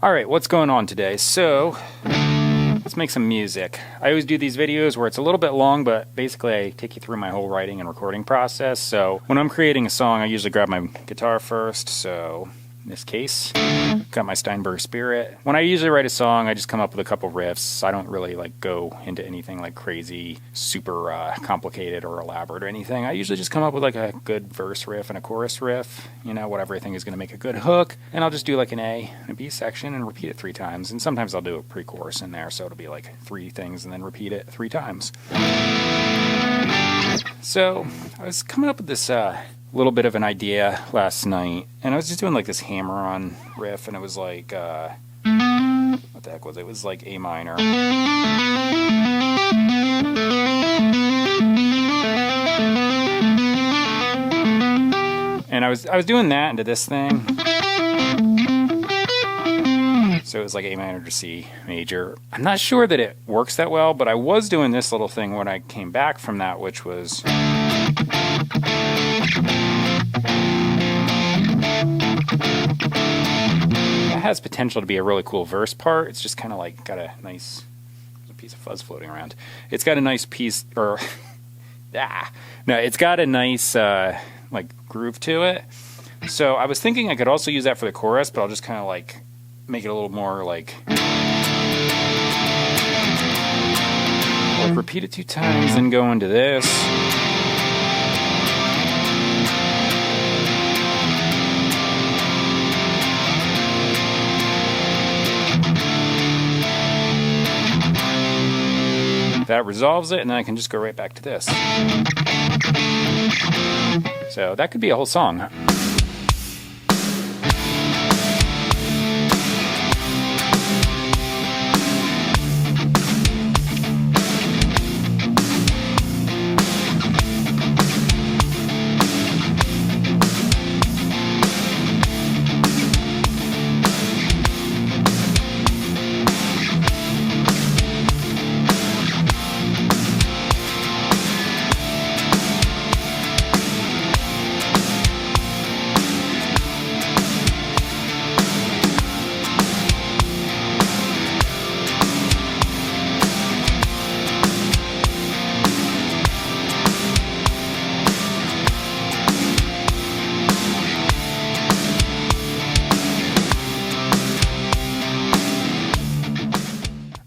Alright, what's going on today? So, let's make some music. I always do these videos where it's a little bit long, but basically I take you through my whole writing and recording process. So, when I'm creating a song, I usually grab my guitar first. So, in this case, got my Steinberg Spirit. When I usually write a song, I just come up with a couple riffs. I don't really go into anything like crazy, super complicated or elaborate or anything. I usually just come up with like a good verse riff and a chorus riff, whatever I think is going to make a good hook. And I'll just do like an A and a B section and repeat it 3 times. And sometimes I'll do a pre-chorus in there, so it'll be like 3 things and then repeat it 3 times. So I was coming up with this little bit of an idea last night, and I was just doing like this hammer-on riff, and it was like, what the heck was it? It was like A minor. And I was doing that into this thing. So it was like A minor to C major. I'm not sure that it works that well, but I was doing this little thing when I came back from that, which was... It has potential to be a really cool verse part. It's just kind of like got a nice... There's a piece of fuzz floating around. It's got a nice piece... or No, it's got a nice groove to it. So I was thinking I could also use that for the chorus, but I'll just kind of make it a little more repeat it 2 times and go into this. That resolves it, and then I can just go right back to this. So that could be a whole song.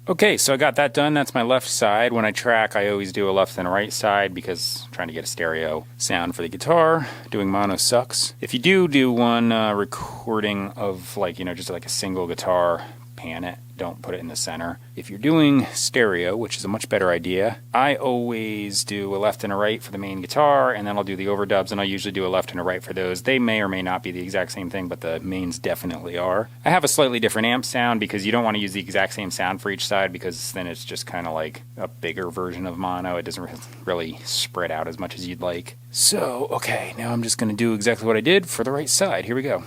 Okay, so I got that done. That's my left side. When I track, I always do a left and a right side because I'm trying to get a stereo sound for the guitar. Doing mono sucks. If you do one recording of just like a single guitar, pan it. Don't put it in the center. If you're doing stereo, which is a much better idea, I always do a left and a right for the main guitar, and then I'll do the overdubs, and I usually do a left and a right for those. They may or may not be the exact same thing, but the mains definitely are. I have a slightly different amp sound because you don't want to use the exact same sound for each side because then it's just kind of like a bigger version of mono. It doesn't really spread out as much as you'd like. So, okay, now I'm just going to do exactly what I did for the right side. Here we go.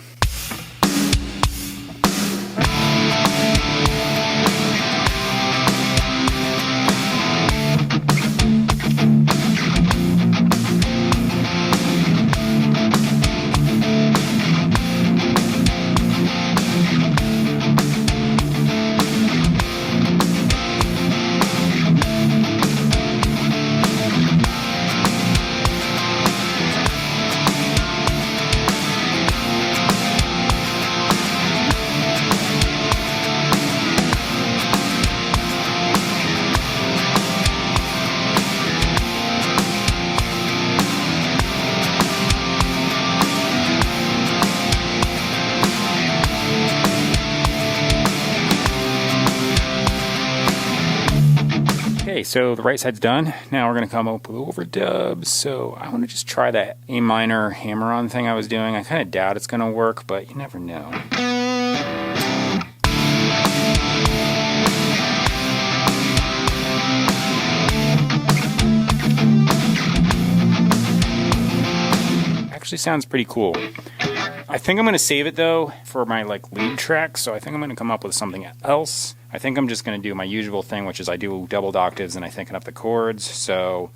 Okay, so the right side's done. Now we're going to come up with overdubs. So I want to just try that A minor hammer-on thing I was doing. I kind of doubt it's going to work, but you never know. Actually sounds pretty cool. I think I'm going to save it though for my lead track, so I think I'm going to come up with something else. I think I'm just going to do my usual thing, which is I do doubled octaves and I thicken up the chords. So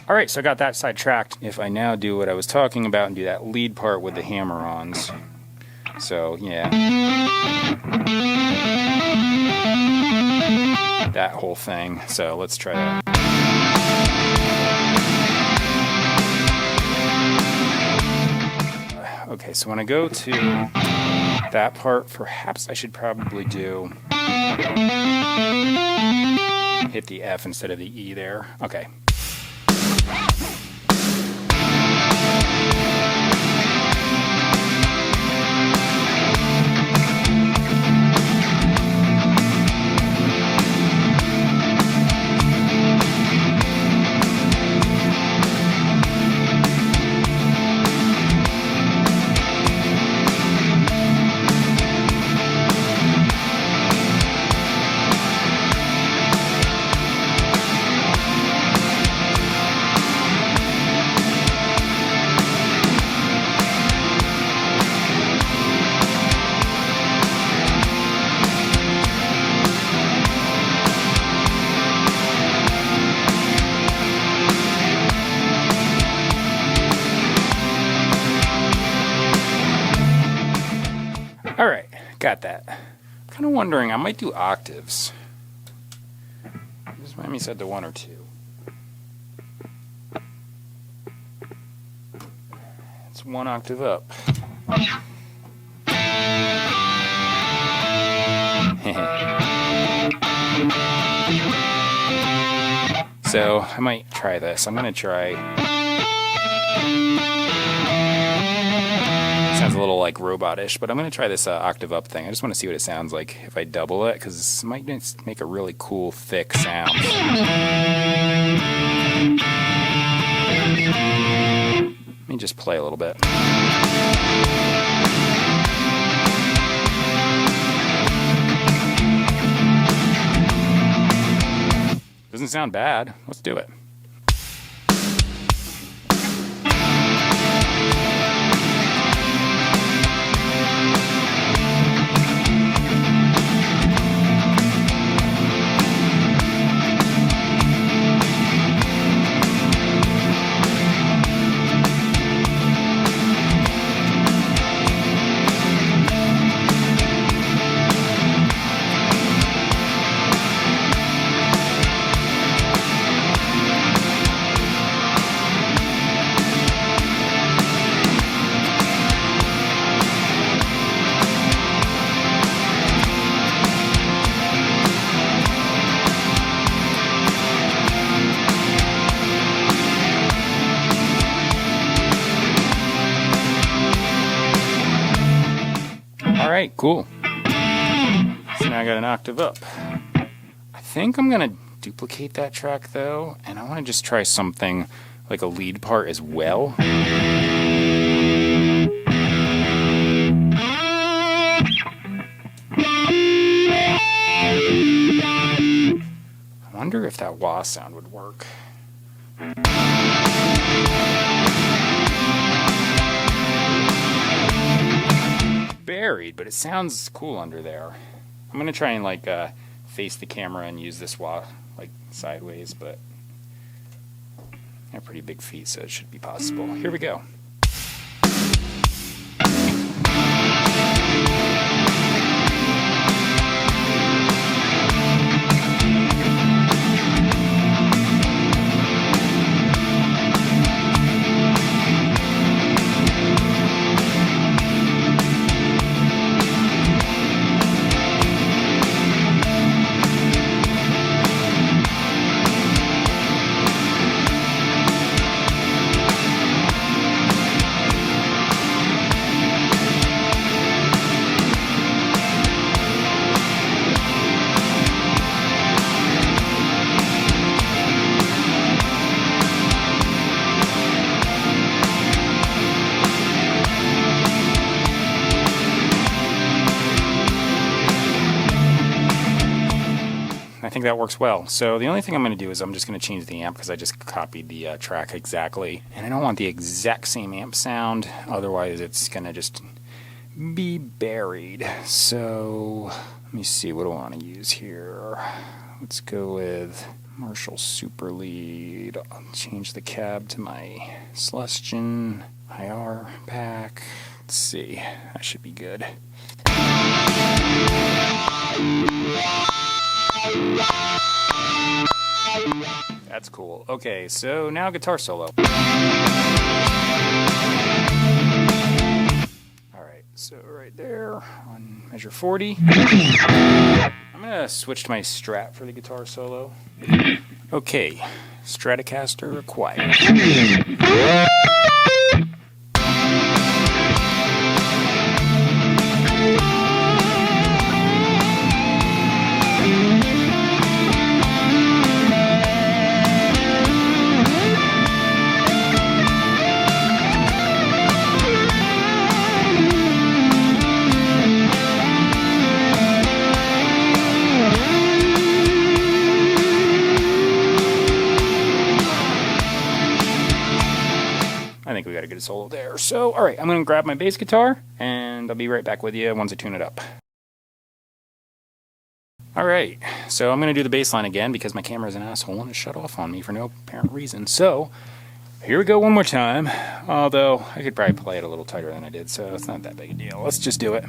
Alright, so I got that sidetracked. If I now do what I was talking about and do that lead part with the hammer-ons. So, yeah. That whole thing. So let's try that. Okay, so when I go to that part, perhaps I should probably hit the F instead of the E there. Okay. Alright, got that. I'm kind of wondering, I might do octaves. Just let me set to 1 or 2. It's 1 octave up. So, I might try this. I'm going to try... Sounds a little like robotish, but I'm going to try this octave up thing. I just want to see what it sounds like if I double it, because it might make a really cool, thick sound. Let me just play a little bit. Doesn't sound bad. Let's do it. Alright, cool. So now I got an octave up. I think I'm going to duplicate that track though, and I want to just try something like a lead part as well. I wonder if that wah sound would work. Buried, but it sounds cool under there. I'm gonna try and like face the camera and use this wah like sideways, but I have pretty big feet, so it should be possible. Here we go. I think that works well. So the only thing I'm going to do is I'm just going to change the amp because I just copied the track exactly. And I don't want the exact same amp sound, otherwise it's going to just be buried. So let me see, what do I want to use here? Let's go with Marshall Super Lead. I'll change the cab to my Celestion IR pack. Let's see, that should be good. That's cool. Okay, so now guitar solo. Alright, so right there on measure 40. I'm gonna switch to my Strat for the guitar solo. Okay, Stratocaster required. I think we got a good solo there. So, alright, I'm going to grab my bass guitar, and I'll be right back with you once I tune it up. Alright, so I'm going to do the bass line again because my camera is an asshole and it shut off on me for no apparent reason. So, here we go one more time, although I could probably play it a little tighter than I did, so it's not that big a deal. Let's just do it.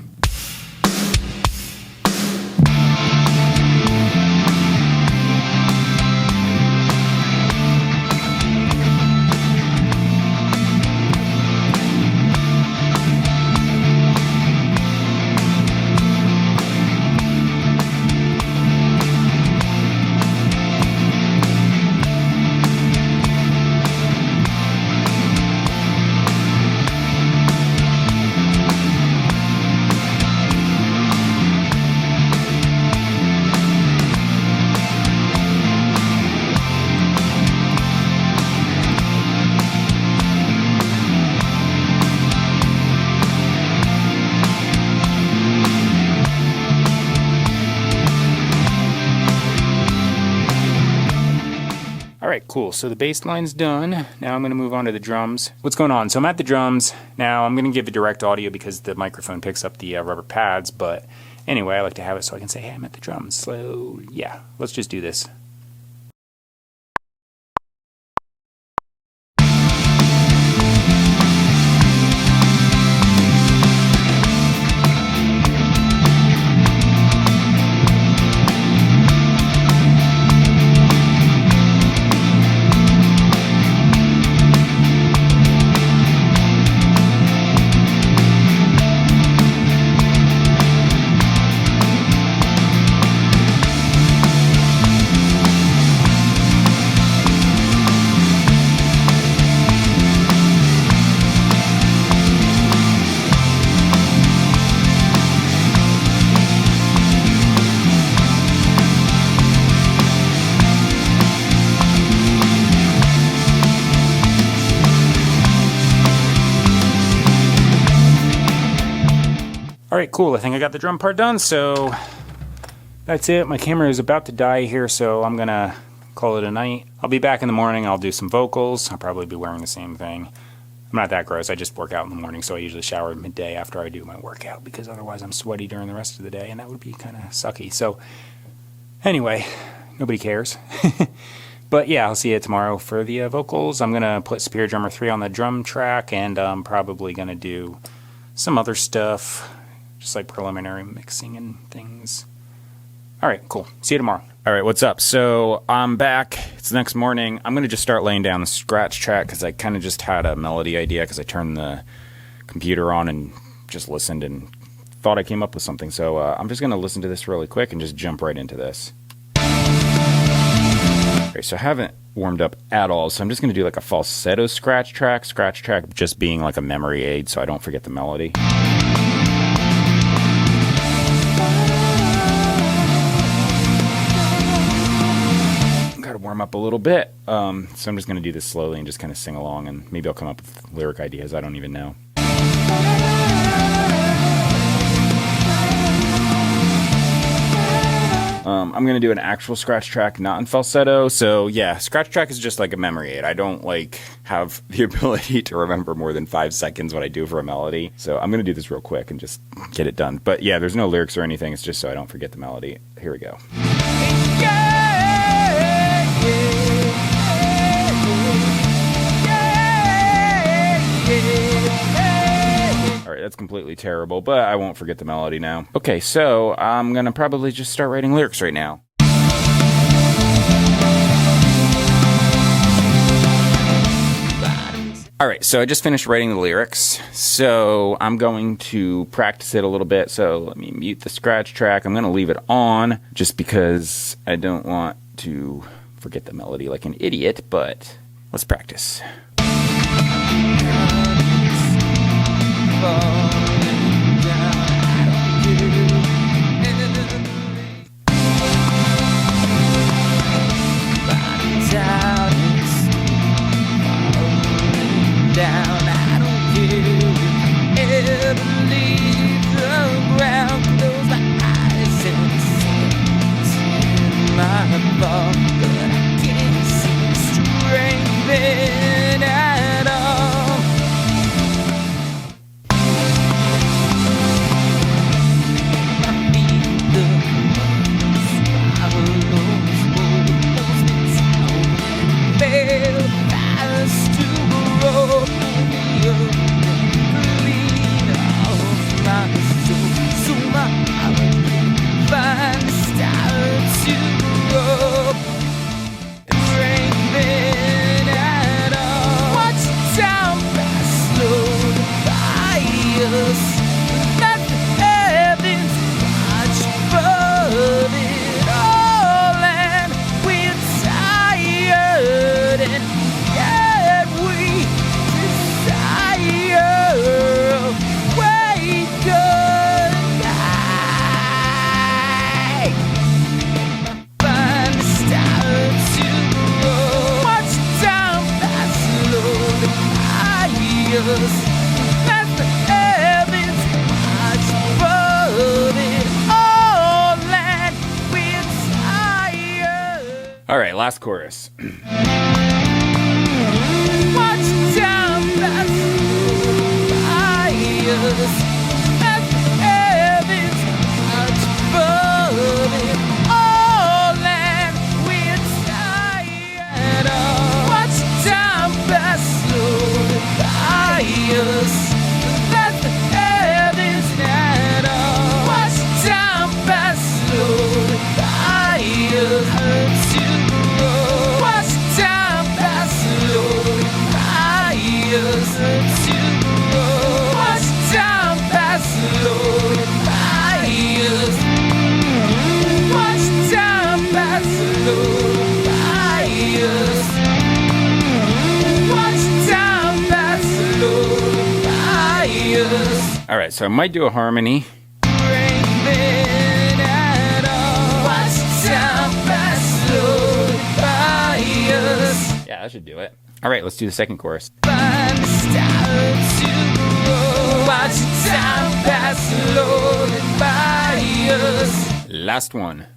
Alright, cool. So the bass line's done. Now I'm going to move on to the drums. What's going on? So I'm at the drums. Now I'm going to give a direct audio because the microphone picks up the rubber pads. But anyway, I like to have it so I can say, hey, I'm at the drums. So yeah, let's just do this. Alright, cool. I think I got the drum part done, so that's it. My camera is about to die here, so I'm going to call it a night. I'll be back in the morning. I'll do some vocals. I'll probably be wearing the same thing. I'm not that gross. I just work out in the morning, so I usually shower midday after I do my workout, because otherwise I'm sweaty during the rest of the day, and that would be kind of sucky. So anyway, nobody cares. But yeah, I'll see you tomorrow for the vocals. I'm going to put Superior Drummer 3 on the drum track, and I'm probably going to do some other stuff, just like preliminary mixing and things. Alright, cool. See you tomorrow. Alright, what's up? So, I'm back. It's the next morning. I'm going to just start laying down the scratch track because I kind of just had a melody idea because I turned the computer on and just listened and thought I came up with something. So, I'm just going to listen to this really quick and just jump right into this. Okay, so I haven't warmed up at all, so I'm just going to do like a falsetto scratch track just being like a memory aid so I don't forget the melody. Warm up a little bit, so I'm just going to do this slowly and just kind of sing along, and maybe I'll come up with lyric ideas. I don't even know. I'm going to do an actual scratch track, not in falsetto. So yeah, scratch track is just like a memory aid. I don't like have the ability to remember more than 5 seconds what I do for a melody. So I'm going to do this real quick and just get it done. But yeah, there's no lyrics or anything. It's just so I don't forget the melody. Here we go. It's completely terrible, but I won't forget the melody now. Okay, so I'm gonna probably just start writing lyrics right now. Alright, so I just finished writing the lyrics, so I'm going to practice it a little bit, so let me mute the scratch track. I'm going to leave it on, just because I don't want to forget the melody like an idiot, but let's practice. Down, I don't care. Ever leave the ground, close my eyes and see my thought, but I can't see strength in at all. I feel the swallows hold fail fast to grow. All right, last chorus. All right, so I might do a harmony. Yeah, that should do it. All right, let's do the second chorus. Last one.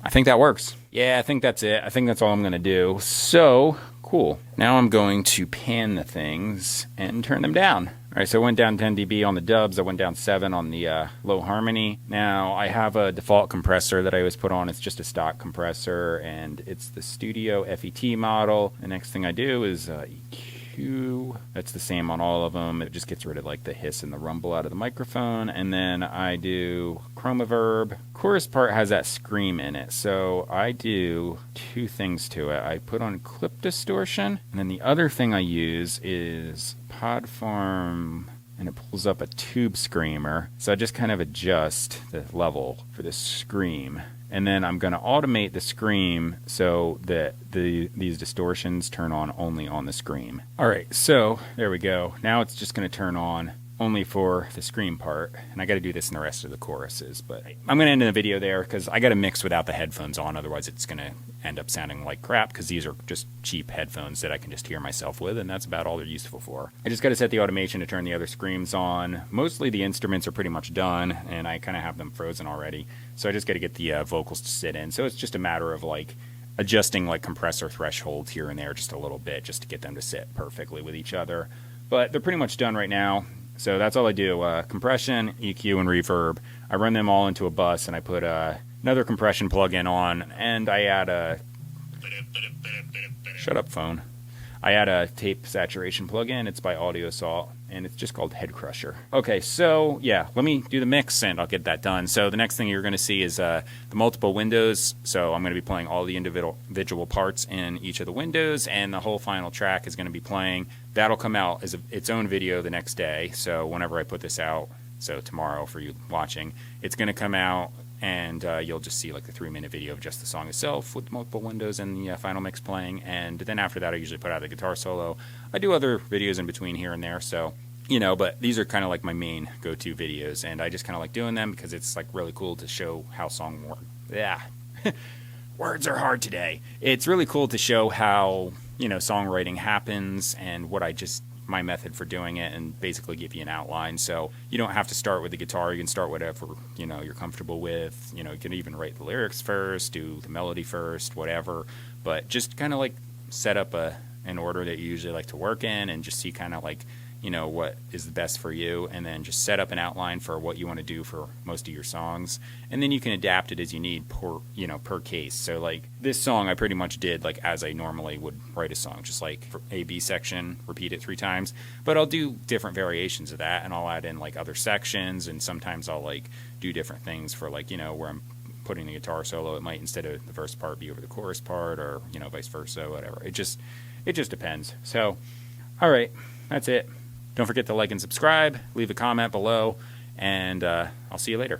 I think that works. Yeah, I think that's it. I think that's all I'm going to do. So, cool. Now I'm going to pan the things and turn them down. All right, so I went down 10 dB on the dubs. I went down 7 on the low harmony. Now, I have a default compressor that I always put on. It's just a stock compressor, and it's the Studio FET model. The next thing I do is EQ. That's the same on all of them. It just gets rid of like the hiss and the rumble out of the microphone. And then I do chroma verb. Chorus part has that scream in it, so I do two things to it. I put on clip distortion, and then the other thing I use is Pod Farm, and it pulls up a tube screamer. So I just kind of adjust the level for the scream. And then I'm going to automate the scream so that these distortions turn on only on the scream. All right, so there we go. Now it's just going to turn on only for the scream part. And I got to do this in the rest of the choruses. But I'm going to end the video there because I got to mix without the headphones on. Otherwise, it's going to end up sounding like crap because these are just cheap headphones that I can just hear myself with. And that's about all they're useful for. I just got to set the automation to turn the other screams on. Mostly the instruments are pretty much done. And I kind of have them frozen already. So I just got to get the vocals to sit in. So it's just a matter of like adjusting like compressor thresholds here and there just a little bit just to get them to sit perfectly with each other. But they're pretty much done right now. So that's all I do. Compression, EQ, and reverb. I run them all into a bus and I put another compression plugin on and I add a Shut up, phone. I add a tape saturation plugin. It's by Audio Salt, and it's just called Head Crusher. Okay, so yeah, let me do the mix, and I'll get that done. So the next thing you're going to see is the multiple windows. So I'm going to be playing all the individual parts in each of the windows, and the whole final track is going to be playing. That'll come out as its own video the next day. So whenever I put this out, so tomorrow for you watching, it's going to come out, and you'll just see like the 3-minute video of just the song itself with multiple windows and the final mix playing. And then after that, I usually put out the guitar solo. I do other videos in between here and there, so but these are kind of like my main go-to videos, and I just kind of like doing them because it's like really cool to show how song work. Yeah, words are hard today. It's really cool to show how songwriting happens and what my method for doing it, and basically give you an outline. So you don't have to start with the guitar. You can start whatever you're comfortable with. You can even write the lyrics first, do the melody first, whatever. But just kind of like set up an order that you usually like to work in, and just see kind of like what is the best for you, and then just set up an outline for what you want to do for most of your songs, and then you can adapt it as you need per case. So like this song I pretty much did like as I normally would write a song, just like for A-B section, repeat it 3 times, but I'll do different variations of that, and I'll add in like other sections, and sometimes I'll like do different things for like where I'm putting the guitar solo. It might, instead of the verse part, be over the chorus part, or vice versa, whatever. It just depends. So all right, that's it. Don't forget to like and subscribe, leave a comment below, and I'll see you later.